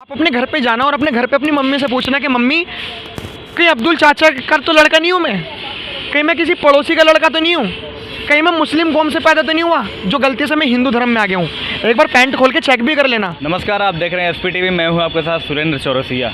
आप अपने घर पे जाना और अपने घर पे अपनी मम्मी से पूछना कि मम्मी कहीं अब्दुल चाचा का तो लड़का नहीं हूँ मैं, कहीं मैं किसी पड़ोसी का लड़का तो नहीं हूँ, कहीं मैं मुस्लिम कौम से पैदा तो नहीं हुआ जो गलती से मैं हिंदू धर्म में आ गया हूँ। एक बार पैंट खोल के चेक भी कर लेना। नमस्कार, आप देख रहे हैं एसपी टीवी। मैं हूं आपके साथ सुरेंद्र चौरसिया।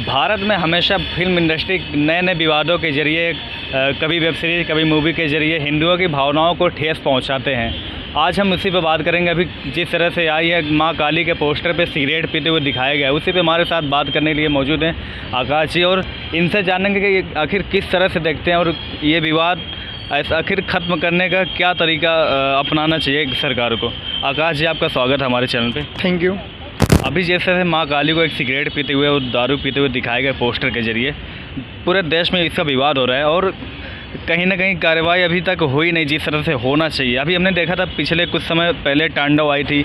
भारत में हमेशा फिल्म इंडस्ट्री नए नए विवादों के जरिए, कभी वेब सीरीज़ कभी मूवी के जरिए हिंदुओं की भावनाओं को ठेस पहुंचाते हैं। आज हम उसी पे बात करेंगे। अभी जिस तरह से आई है मां काली के पोस्टर पे सिगरेट पीते हुए दिखाया गया है, उसी पे हमारे साथ बात करने के लिए मौजूद हैं आकाश जी, और इनसे जानेंगे कि आखिर किस तरह से देखते हैं और ये विवाद आखिर ख़त्म करने का क्या तरीका अपनाना चाहिए सरकार को। आकाश जी, आपका स्वागत है हमारे चैनल पे। Thank you. अभी जैसे मां काली को एक सिगरेट पीते हुए और दारू पीते हुए दिखाए गए पोस्टर के जरिए पूरे देश में इसका विवाद हो रहा है और कहीं ना कहीं कार्रवाई अभी तक हुई नहीं जिस तरह से होना चाहिए। अभी हमने देखा था पिछले कुछ समय पहले तांडव आई थी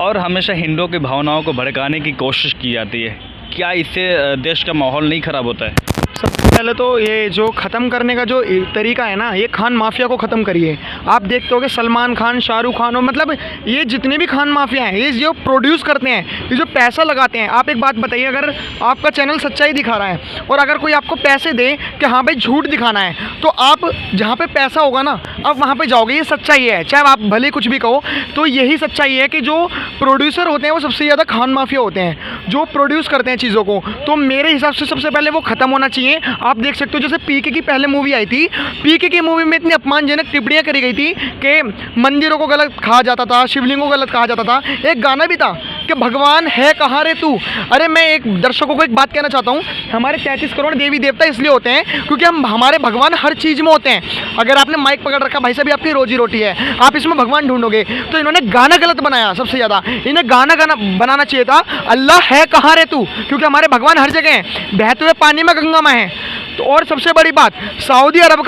और हमेशा हिंदुओं की भावनाओं को भड़काने की कोशिश की जाती है। क्या इससे देश का माहौल नहीं ख़राब होता है? सबसे पहले तो ये जो ख़त्म करने का जो तरीका है ना, ये खान माफिया को ख़त्म करिए। आप देखते हो कि सलमान खान, शाहरुख खान हो, मतलब ये जितने भी खान माफिया हैं, ये जो प्रोड्यूस करते हैं, ये जो पैसा लगाते हैं। आप एक बात बताइए, अगर आपका चैनल सच्चाई दिखा रहा है और अगर कोई आपको पैसे दे कि हाँ भाई झूठ दिखाना है, तो आप जहाँ पर पैसा होगा ना आप वहाँ पर जाओगे। ये सच्चाई है, चाहे आप भले कुछ भी कहो। तो यही सच्चाई है कि जो प्रोड्यूसर होते हैं वो सबसे ज़्यादा खान माफिया होते हैं, जो प्रोड्यूस करते हैं चीज़ों को। तो मेरे हिसाब से सबसे पहले वो ख़त्म होना चाहिए। आप देख सकते हो जैसे पीके की पहले मूवी आई थी, पीके की मूवी में इतनी अपमानजनक टिप्पणियां करी गई थी कि मंदिरों को गलत कहा जाता था, शिवलिंग को गलत कहा जाता था। एक गाना भी था कि भगवान है कहाँ रे तू। अरे मैं एक दर्शकों को एक बात कहना चाहता हूँ, हमारे 33 करोड़ देवी देवता इसलिए होते हैं क्योंकि हमारे भगवान हर चीज़ में होते हैं। अगर आपने माइक पकड़ रखा, भाई साहब आपकी रोजी रोटी है, आप इसमें भगवान ढूंढोगे। तो इन्होंने गाना गलत बनाया। सबसे ज़्यादा इन्हें गाना बनाना चाहिए था अल्लाह है कहाँ रे तू, क्योंकि हमारे भगवान हर जगह हैं, बहते हुए पानी में गंगा माँ है। तो और सबसे बड़ी बात, सऊदी अरब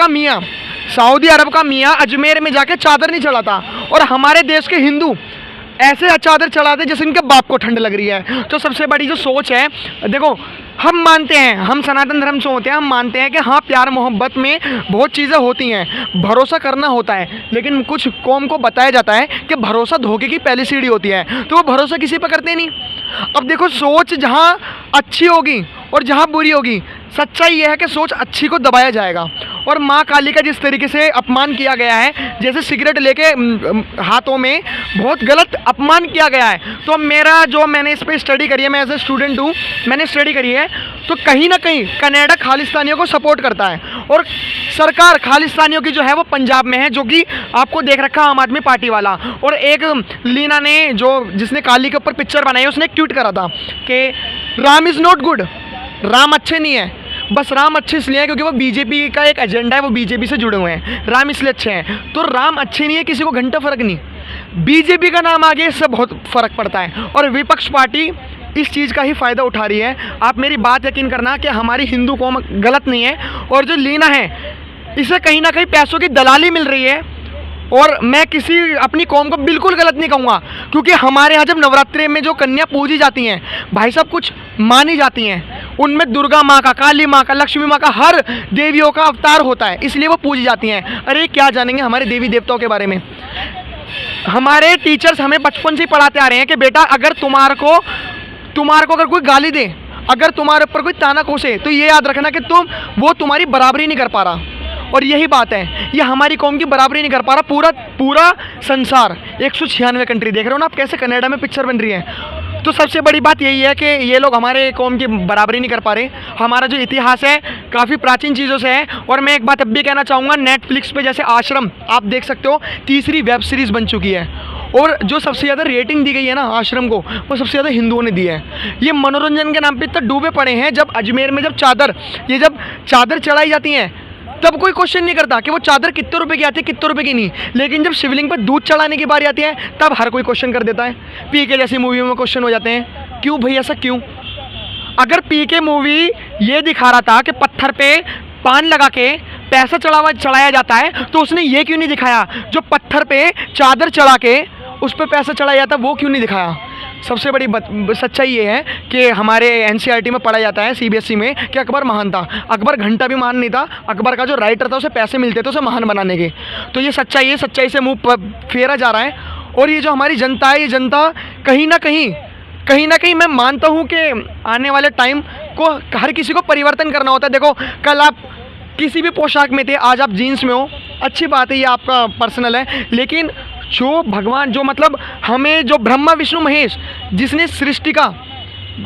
का मियाँ अजमेर में जाके चादर नहीं चढ़ाता और हमारे देश के हिंदू ऐसे चादर चढ़ाते जैसे इनके बाप को ठंड लग रही है। तो सबसे बड़ी जो सोच है, देखो हम मानते हैं, हम सनातन धर्म से होते हैं, हम मानते हैं कि हाँ प्यार मोहब्बत में बहुत चीज़ें होती हैं, भरोसा करना होता है, लेकिन कुछ कौम को बताया जाता है कि भरोसा धोखे की पहली सीढ़ी होती है, तो वो भरोसा किसी पर करते नहीं। अब देखो, सोच जहाँ अच्छी होगी और जहाँ बुरी होगी, सच्चाई यह है कि सोच अच्छी को दबाया जाएगा। और माँ काली का जिस तरीके से अपमान किया गया है, जैसे सिगरेट लेके हाथों में, बहुत गलत अपमान किया गया है। तो मैंने इस पर स्टडी करी है, मैं एज ए स्टूडेंट हूँ, मैंने स्टडी करी है। तो कहीं ना कहीं कनाडा खालिस्तानियों को सपोर्ट करता है और सरकार खालिस्तानियों की जो है वो पंजाब में है, जो कि आपको देख रखा आम आदमी पार्टी वाला। और एक लीना ने जिसने काली के ऊपर पिक्चर बनाई है, उसने एक ट्वीट करा था कि Ram is not good, Ram अच्छे नहीं है, बस राम अच्छे इसलिए हैं क्योंकि वो बीजेपी का एक एजेंडा है, वो बीजेपी से जुड़े हुए हैं, राम इसलिए अच्छे हैं। तो राम अच्छे नहीं है, किसी को घंटा फ़र्क नहीं, बीजेपी का नाम आ गया, इससे बहुत फ़र्क पड़ता है। और विपक्ष पार्टी इस चीज़ का ही फ़ायदा उठा रही है। आप मेरी बात यकीन करना कि हमारी हिंदू कौम गलत नहीं है, और जो लीना है इसे कहीं ना कहीं पैसों की दलाली मिल रही है। और मैं किसी अपनी कौम को बिल्कुल गलत नहीं कहूँगा, क्योंकि हमारे यहाँ जब नवरात्रि में जो कन्या पूजी जाती हैं, भाई साहब कुछ मानी जाती हैं, उनमें दुर्गा माँ का, काली माँ का, लक्ष्मी माँ का, हर देवियों का अवतार होता है, इसलिए वो पूजी जाती हैं। अरे क्या जानेंगे हमारे देवी देवताओं के बारे में। हमारे टीचर्स हमें बचपन से पढ़ाते आ रहे हैं कि बेटा अगर तुम्हारे को अगर कोई गाली दे, अगर तुम्हारे ऊपर कोई ताना कोसे, तो ये याद रखना कि वो तुम्हारी बराबरी नहीं कर पा रहा। और यही बात है, ये हमारी कौम की बराबरी नहीं कर पा रहा। पूरा संसार 196 कंट्री देख रहे हो ना आप, कैसे कनाडा में पिक्चर बन रही है। तो सबसे बड़ी बात यही है कि ये लोग हमारे कौम की बराबरी नहीं कर पा रहे। हमारा जो इतिहास है काफ़ी प्राचीन चीज़ों से है। और मैं एक बात अब भी कहना चाहूँगा, नेटफ्लिक्स पे जैसे आश्रम आप देख सकते हो, तीसरी वेब सीरीज़ बन चुकी है, और जो सबसे ज़्यादा रेटिंग दी गई है ना आश्रम को, वो सबसे ज़्यादा हिंदुओं ने दी है। ये मनोरंजन के नाम पे इतना डूबे पड़े हैं। जब अजमेर में जब चादर चढ़ाई जाती हैं, तब कोई क्वेश्चन नहीं करता कि वो चादर कितने रुपए की आती है, कितने रुपए की नहीं। लेकिन जब शिवलिंग पर दूध चढ़ाने की बारी आती है, तब हर कोई क्वेश्चन कर देता है। पीके जैसी मूवी में क्वेश्चन हो जाते हैं, क्यों भाई ऐसा क्यों? अगर पीके मूवी ये दिखा रहा था कि पत्थर पे पान लगा के पैसा चढ़ाया जाता है, तो उसने ये क्यों नहीं दिखाया जो पत्थर पे चादर चढ़ा के उस पर पैसा चढ़ाया जाता, वो क्यों नहीं दिखाया? सबसे बड़ी सच्चाई ये है कि हमारे एनसीईआरटी में पढ़ा जाता है, सीबीएसई में, कि अकबर महान था। अकबर घंटा भी महान नहीं था, अकबर का जो राइटर था उसे पैसे मिलते थे उसे महान बनाने के। तो ये सच्चाई से मुंह फेरा जा रहा है। और ये जो हमारी जनता है, ये जनता कहीं ना कहीं कहीं ना कहीं मैं मानता हूँ कि आने वाले टाइम को हर किसी को परिवर्तन करना होता है। देखो कल आप किसी भी पोशाक में थे, आज आप जीन्स में हो, अच्छी बात है, ये आपका पर्सनल है, लेकिन जो भगवान जो मतलब हमें जो ब्रह्मा विष्णु महेश जिसने सृष्टि का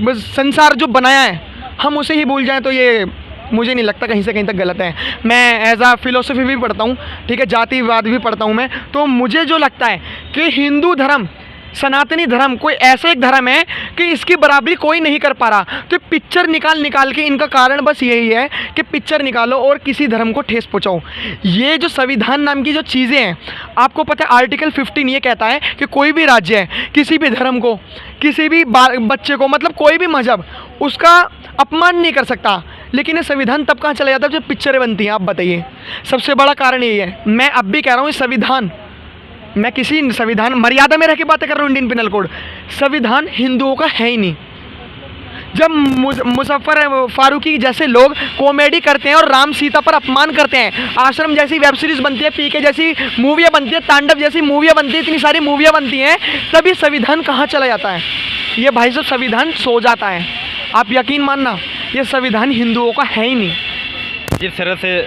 संसार जो बनाया है, हम उसे ही भूल जाएं तो ये मुझे नहीं लगता कहीं से कहीं तक गलत है। मैं एज आ फिलोसफी भी पढ़ता हूँ, ठीक है, जातिवाद भी पढ़ता हूँ मैं, तो मुझे जो लगता है कि हिंदू धर्म, सनातनी धर्म कोई ऐसा एक धर्म है कि इसकी बराबरी कोई नहीं कर पा रहा। तो पिक्चर निकाल के इनका कारण बस यही है कि पिक्चर निकालो और किसी धर्म को ठेस पहुँचाओ। ये जो संविधान नाम की जो चीज़ें हैं, आपको पता है आर्टिकल 15 ये कहता है कि कोई भी राज्य है किसी भी धर्म को, किसी भी बच्चे को, मतलब कोई भी मजहब, उसका अपमान नहीं कर सकता। लेकिन ये संविधान तब कहाँ चला जाता है जब पिक्चरें बनती हैं। आप बताइए, सबसे बड़ा कारण यही है। मैं अब भी कह रहा हूँ संविधान, मैं किसी संविधान मर्यादा में रह के बातें कर रहा हूँ, इंडियन पिनल कोड, संविधान हिंदुओं का है ही नहीं। जब मुजफ्फर फारूकी जैसे लोग कॉमेडी करते हैं और राम सीता पर अपमान करते हैं, आश्रम जैसी वेब सीरीज़ बनती है, पीके जैसी मूवियाँ बनती है, तांडव जैसी मूवियाँ बनती है, इतनी सारी मूवियाँ बनती हैं, तभी संविधान कहाँ चला जाता है? ये भाई साहब संविधान सो जाता है। आप यकीन मानना, ये संविधान हिंदुओं का है ही नहीं। जिस तरह से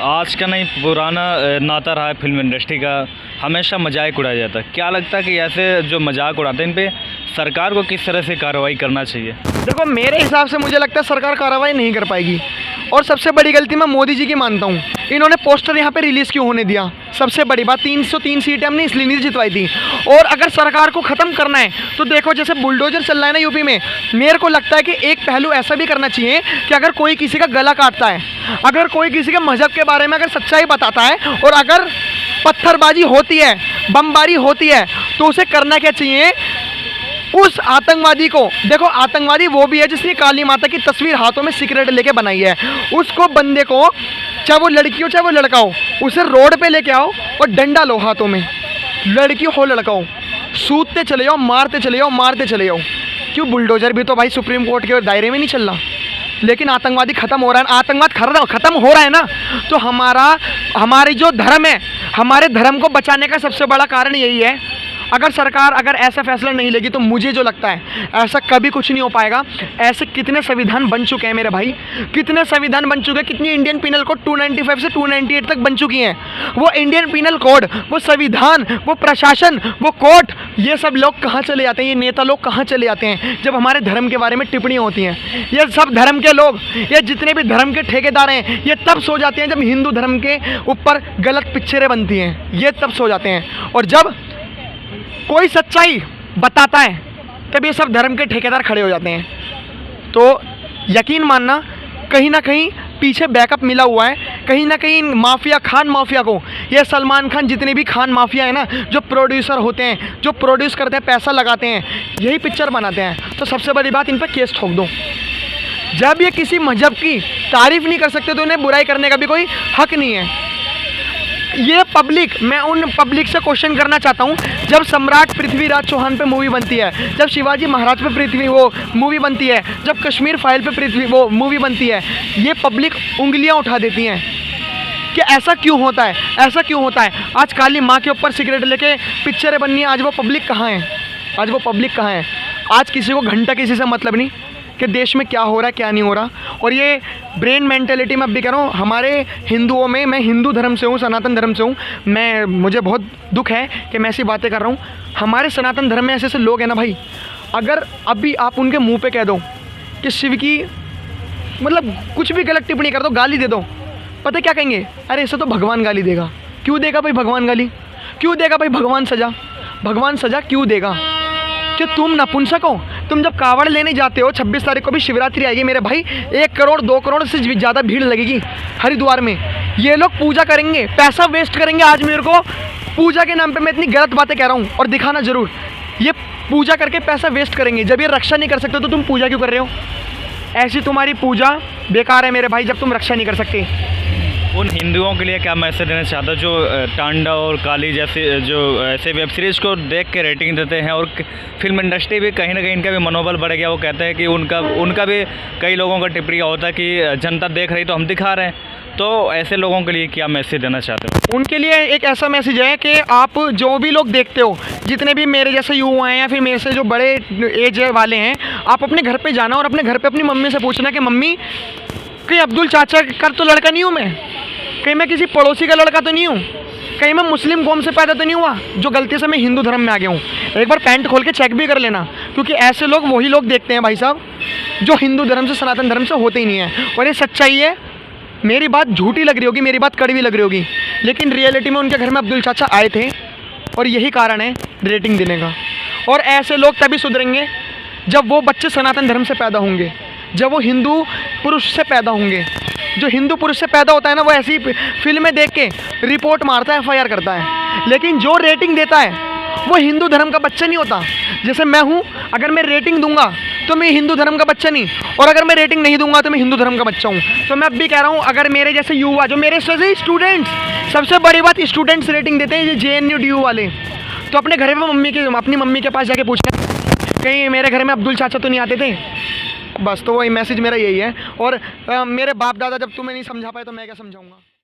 आज का नहीं पुराना नाता रहा है फिल्म इंडस्ट्री का, हमेशा मजाक उड़ाया जाता है। क्या लगता है कि ऐसे जो मजाक उड़ाते हैं इन पे सरकार को किस तरह से कार्रवाई करना चाहिए? देखो मेरे हिसाब से मुझे लगता है सरकार कार्रवाई नहीं कर पाएगी, और सबसे बड़ी गलती मैं मोदी जी की मानता हूँ। इन्होंने पोस्टर यहाँ पे रिलीज़ क्यों होने दिया? सबसे बड़ी बात, 303 सीटें हमने इसलिए नहीं जितवाई थी। और अगर सरकार को ख़त्म करना है तो देखो जैसे बुलडोजर चल रहा है ना यूपी में, मेरे को लगता है कि एक पहलू ऐसा भी करना चाहिए कि अगर कोई किसी का गला काटता है, अगर कोई किसी के मज़हब के बारे में अगर सच्चाई बताता है, और अगर पत्थरबाजी होती है, बमबारी होती है, तो उसे करना क्या चाहिए? उस आतंकवादी को, देखो आतंकवादी वो भी है जिसने काली माता की तस्वीर हाथों में सिगरेट लेके बनाई है, उसको बंदे को, चाहे वो लड़की हो चाहे वो लड़का हो, उसे रोड पे लेके आओ और डंडा लो हाथों में, लड़की हो लड़का हो, सूतते चले जाओ, मारते चले जाओ, मारते चले जाओ। क्यों? बुलडोजर भी तो भाई सुप्रीम कोर्ट के दायरे में नहीं चल रहा, लेकिन आतंकवादी ख़त्म हो रहा है, आतंकवाद ख़त्म हो रहा है ना। तो हमारी जो धर्म है, हमारे धर्म को बचाने का सबसे बड़ा कारण यही है। अगर सरकार अगर ऐसा फैसला नहीं लेगी तो मुझे जो लगता है ऐसा कभी कुछ नहीं हो पाएगा। ऐसे कितने संविधान बन चुके हैं मेरे भाई, कितने संविधान बन चुके हैं, कितनी इंडियन पिनल कोड 295 से 298 तक बन चुकी हैं। वो इंडियन पिनल कोड, वो संविधान, वो प्रशासन, वो कोर्ट, ये सब लोग कहाँ चले जाते हैं? ये नेता लोग कहाँ चले जाते हैं जब हमारे धर्म के बारे में टिप्पणियाँ होती हैं? ये सब धर्म के लोग, ये जितने भी धर्म के ठेकेदार हैं, ये तब सो जाते हैं जब हिंदू धर्म के ऊपर गलत पिक्चरें बनती हैं। ये तब सो जाते हैं, और जब कोई सच्चाई बताता है तब ये सब धर्म के ठेकेदार खड़े हो जाते हैं। तो यकीन मानना, कहीं ना कहीं पीछे बैकअप मिला हुआ है, कहीं ना कहीं माफिया, खान माफिया को, ये सलमान खान, जितने भी खान माफिया है ना, जो प्रोड्यूसर होते हैं, जो प्रोड्यूस करते हैं, पैसा लगाते हैं, यही पिक्चर बनाते हैं। तो सबसे बड़ी बात, इन पर केस ठोक दो। जब ये किसी मजहब की तारीफ़ नहीं कर सकते तो इन्हें बुराई करने का भी कोई हक नहीं है। ये पब्लिक, मैं उन पब्लिक से क्वेश्चन करना चाहता हूँ, जब सम्राट पृथ्वीराज चौहान पे मूवी बनती है, जब शिवाजी महाराज पे वो मूवी बनती है, जब कश्मीर फाइल पे वो मूवी बनती है, ये पब्लिक उंगलियाँ उठा देती हैं कि ऐसा क्यों होता है, ऐसा क्यों होता है? आज काली माँ के ऊपर सिगरेट लेके पिक्चरें बननी है, आज वो पब्लिक कहाँ है? आज वो पब्लिक कहाँ है? आज किसी को घंटा किसी से मतलब नहीं कि देश में क्या हो रहा है, क्या नहीं हो रहा। और ये ब्रेन मेंटेलिटी मैं अब भी कह रहा हूँ, हमारे हिंदुओं में, मैं हिंदू धर्म से हूँ, सनातन धर्म से हूँ, मुझे बहुत दुख है कि मैं ऐसी बातें कर रहा हूँ। हमारे सनातन धर्म में ऐसे ऐसे लोग हैं ना भाई, अगर अभी आप उनके मुंह पे कह दो कि शिव की मतलब कुछ भी गलत टिप्पणी कर दो, गाली दे दो, पता क्या कहेंगे? अरे इससे तो भगवान गाली देगा। क्यों देगा भाई भगवान गाली? क्यों देगा भाई भगवान सजा? भगवान सजा क्यों देगा? कि तुम नपुंसक हो। तुम जब कावड़ लेने जाते हो, 26 तारीख को भी शिवरात्रि आएगी मेरे भाई, 1 करोड़ 2 करोड़ से ज़्यादा भीड़ लगेगी हरिद्वार में। ये लोग पूजा करेंगे, पैसा वेस्ट करेंगे। आज मेरे को पूजा के नाम पे मैं इतनी गलत बातें कह रहा हूँ, और दिखाना ज़रूर, ये पूजा करके पैसा वेस्ट करेंगे। जब ये रक्षा नहीं कर सकते तो तुम पूजा क्यों कर रहे हो? ऐसी तुम्हारी पूजा बेकार है मेरे भाई, जब तुम रक्षा नहीं कर सकते। उन हिंदुओं के लिए क्या मैसेज देना चाहता जो तांडव और काली जैसे जो ऐसे वेब सीरीज़ को देख के रेटिंग देते हैं, और फिल्म इंडस्ट्री भी कहीं ना कहीं इनका भी मनोबल बढ़ गया। वो कहते हैं कि उनका भी कई लोगों का टिप्पणी होता है कि जनता देख रही तो हम दिखा रहे हैं। तो ऐसे लोगों के लिए क्या मैसेज देना चाहते हो? उनके लिए एक ऐसा मैसेज है कि आप जो भी लोग देखते हो, जितने भी मेरे जैसे युवा हैं या फिर मेरे से जो बड़े एज वाले हैं, आप अपने घर पे जाना और अपने घर पे अपनी मम्मी से पूछना कि मम्मी, कहीं अब्दुल चाचा का तो लड़का नहीं हूँ मैं, कहीं मैं किसी पड़ोसी का लड़का तो नहीं हूँ, कहीं मैं मुस्लिम कौम से पैदा तो नहीं हुआ जो गलती से मैं हिंदू धर्म में आ गया हूँ। एक बार पैंट खोल के चेक भी कर लेना, क्योंकि ऐसे लोग वही लोग देखते हैं भाई साहब जो हिंदू धर्म से, सनातन धर्म से होते ही नहीं है। और ये सच्चाई है। मेरी बात झूठी लग रही होगी, मेरी बात कड़वी लग रही होगी, लेकिन रियलिटी में उनके घर में अब्दुल चाचा आए थे और यही कारण है रेटिंग देने का। और ऐसे लोग तभी सुधरेंगे जब वो बच्चे सनातन धर्म से पैदा होंगे, जब वो हिंदू पुरुष से पैदा होंगे। जो हिंदू पुरुष से पैदा होता है ना, वो ऐसी फिल्में देख के रिपोर्ट मारता है, FIR करता है, लेकिन जो रेटिंग देता है वो हिंदू धर्म का बच्चा नहीं होता। जैसे मैं हूँ, अगर मैं रेटिंग दूंगा तो मैं हिंदू धर्म का बच्चा नहीं, और अगर मैं रेटिंग नहीं दूंगा तो मैं हिंदू धर्म का बच्चा हूँ। तो मैं अब भी कह रहा हूँ, अगर मेरे जैसे युवा, जो मेरे जैसे स्टूडेंट्स, सबसे बड़ी बात स्टूडेंट्स रेटिंग देते हैं, ये JNU DU वाले, तो अपने घर में अपनी मम्मी के पास जाके पूछना कहीं मेरे घर में अब्दुल चाचा तो नहीं आते थे। बस, तो वही मैसेज मेरा यही है। और मेरे बाप दादा जब तुम्हें नहीं समझा पाए तो मैं क्या समझाऊंगा।